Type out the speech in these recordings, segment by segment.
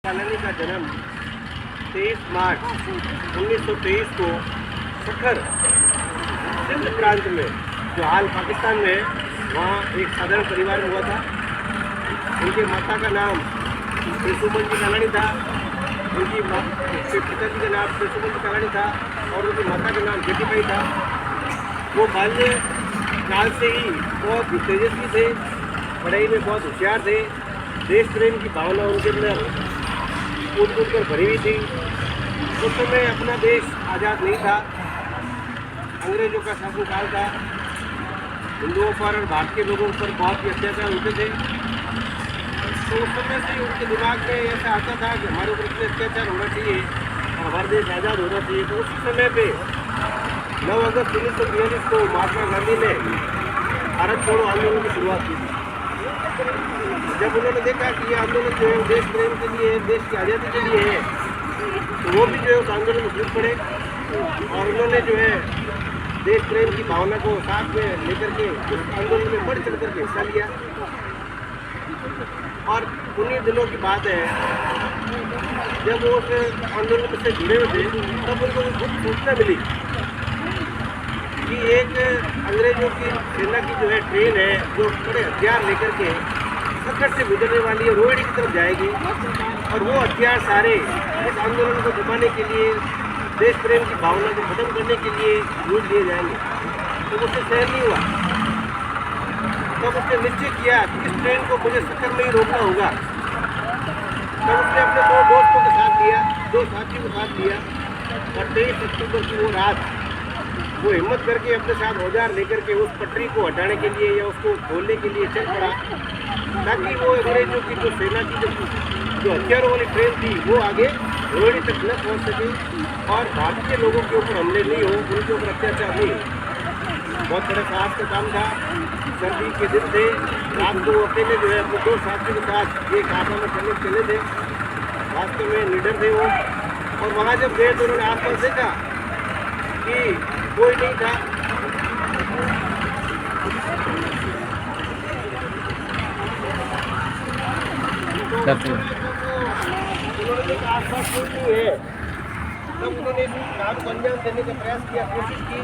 कालानी का जन्म 23 मार्च 1923 को सखर सिंध प्रांत में, जो हाल पाकिस्तान में है, वहाँ एक साधारण परिवार में हुआ था। उनके माता का नाम सुमन जी कालानी था, उनके पिताजी का नाम सुमन जी कालानी था और उनकी माता का नाम जेठीबाई था। वो बाल्य काल से ही बहुत तेजस्वी थे, पढ़ाई में बहुत होशियार थे। देश प्रेम की भावना उनके अंदर कूद कूद कर भरी हुई थी। उस समय अपना देश आज़ाद नहीं था, अंग्रेजों का शासनकाल था। हिंदुओं पर और भारतीय लोगों पर बहुत ही अत्याचार होते थे। तो उस समय से उनके दिमाग में ऐसा आता था कि हमारे ऊपर इतने अत्याचार होना चाहिए और हमारा देश आज़ाद होना चाहिए। तो उसी समय पे 9 अगस्त 1942 को महात्मा गांधी ने भारत छोड़ो आंदोलन की शुरुआत की थी। जब उन्होंने देखा कि ये आंदोलन जो है देश प्रेम के लिए, देश की आज़ादी के लिए है, तो वो भी जो है उस आंदोलन में जुट पड़े और उन्होंने जो है देश प्रेम की भावना को साथ में लेकर के उस आंदोलन में बढ़ चढ़ करके हिस्सा लिया। और उन्हीं दिनों की बात है, जब वो उस आंदोलन से जुड़े हुए थे, तब उनको कुछ सूचना मिली कि एक अंग्रेजों की सेना की जो है ट्रेन है, जो बड़े हथियार लेकर के सखर से गुजरने वाली है, रोहिणी की तरफ जाएगी और वो हथियार सारे इस आंदोलन को दबाने के लिए, देश प्रेम की भावना को खत्म करने के लिए यूज लिए जाएंगे। तो मुझसे सहन नहीं हुआ। तब उसने निश्चय किया कि इस ट्रेन को मुझे सखर में ही रोकना होगा। तब उसने अपने 2 दोस्तों के साथ लिया, 2 साथियों के साथ लिया और 23 अक्टूबर की वो रात वो हिम्मत करके अपने साथ औजार लेकर के उस पटरी को हटाने के लिए या उसको खोलने के लिए चल पड़ा, ताकि वो अंग्रेजों की जो सेना की जो हथियारों वाली ट्रेन थी वो आगे रोहिणी तक न पहुँच सके और भारतीय लोगों के ऊपर हमले नहीं हो, उनके ऊपर अत्याचार नहीं हो। बहुत बड़े साहस का काम था। सर्दी के दिन थे, रात को वो अकेले जो है अपने 2 साथियों के साथ एक आटा में चले थे। वास्तव में लीडर थे वो। और वहाँ जब गए तो उन्होंने आसपास देखा कि कोई नहीं था। उन्होंने देखा आसपास कोई नहीं है, तब उन्होंने इस काम को अंजाम देने का प्रयास किया, कोशिश की।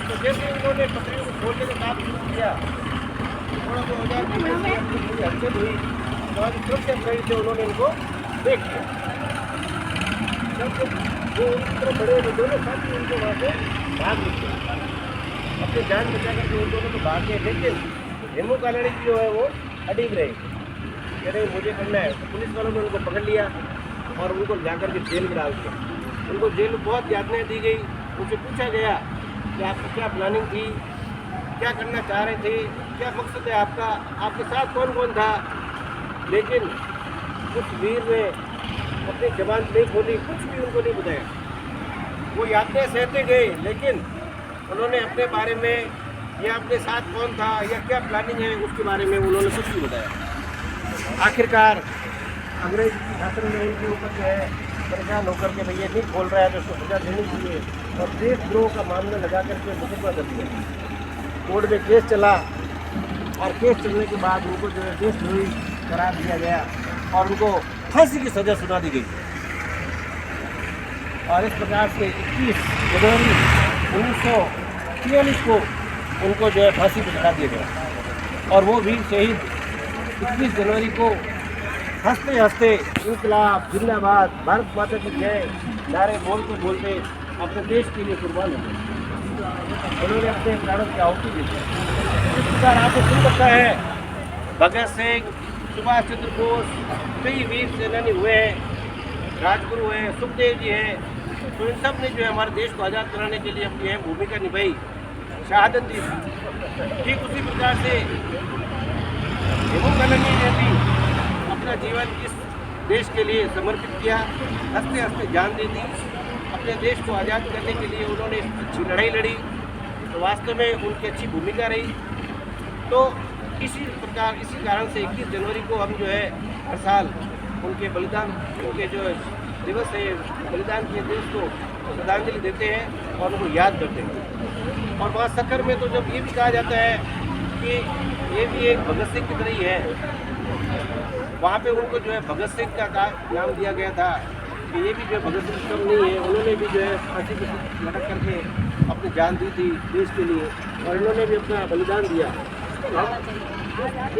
तो जैसे उन्होंने पटरियों को खोलने का काम शुरू किया, थोड़ा तो औजार की हरकत हुई, तो सुरक्षा प्रहरी से उन्होंने इनको देख लिया। जब वो उनकी तरफ बढ़े तो दोनों साथी उनको वहाँ से भाग निकले, अपनी जान बचा करके उन दोनों को भाग गए। लेकिन हेमू कालानी जो है वो अड़िग रहे, कह रहे मुझे करना है। तो पुलिस वालों ने उनको पकड़ लिया और उनको जाकर के जेल में डाल दिया। उनको जेल में बहुत यातनाएँ दी गई। उनसे पूछा गया कि आपकी क्या प्लानिंग थी, क्या करना चाह रहे थे, क्या मकसद है आपका, आपके साथ कौन कौन था। लेकिन उस वीर ने अपनी जबान नहीं खोली, कुछ भी उनको नहीं बताया। वो यातनाएँ सहते गए, लेकिन उन्होंने अपने बारे में या अपने साथ कौन था या क्या प्लानिंग है उसके बारे में उन्होंने कुछ नहीं बताया। आखिरकार अंग्रेज की शासन में उनके ऊपर जो है परेशान होकर के भैया नहीं खोल रहा है तो उसको सजा देनी चाहिए और देशद्रोह का मामला लगा करके मुकदमा कर दिया। कोर्ट में केस चला और केस चलने के बाद उनको जो है देशद्रोही करार दिया गया और उनको फांसी की सजा सुना दी गई। और इस प्रकार से 21 जनवरी 1943 को उनको जो है फांसी पर चढ़ा दिया गया। और वो भी शहीद 21 जनवरी को हंसते हंसते इंकलाब जिंदाबाद भारत माता की जय नारे बोलते बोलते अपने देश के लिए कुर्बान हो गए। उन्होंने अपने प्राणों की आहुति दी। इस प्रकार आपको सुन सकता है, भगत सिंह, सुभाष चंद्र बोस, कई वीर सेनानी हुए हैं, राजगुरु हैं, सुखदेव जी हैं। तो इन सब ने जो है हमारे देश को आज़ाद कराने के लिए अपनी अहम भूमिका निभाई, शहादत दी। ठीक उसी प्रकार से हेमू कालानी ने भी अपना जीवन इस देश के लिए समर्पित किया, हंसते हंसते जान दे दी। अपने देश को आज़ाद करने के लिए उन्होंने अच्छी लड़ाई लड़ी। तो वास्तव में उनकी अच्छी भूमिका रही। तो इसी प्रकार, इसी कारण से 21 जनवरी को हम जो है हर साल उनके बलिदान, उनके जो दिवस है, बलिदान के दिवस को श्रद्धांजलि देते हैं और उनको याद करते हैं। और वहाँ सखर में तो जब ये भी कहा जाता है कि ये भी एक भगत सिंह की तरह ही है। वहाँ पे उनको जो है भगत सिंह का नाम दिया गया था कि ये भी जो है भगत सिंह कम नहीं है, उन्होंने भी जो है फांसी पे लटक करके अपनी जान दी थी देश के लिए और इन्होंने भी अपना बलिदान दिया। तो हम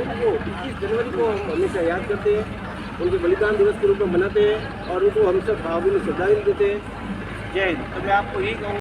उनको 21 जनवरी को हम हमेशा याद करते हैं, उनके बलिदान दिवस के रूप में मनाते हैं और उनको हम सब भावभीनी श्रद्धांजलि देते हैं। जय हिंद। तो मैं आपको यही कहूँगा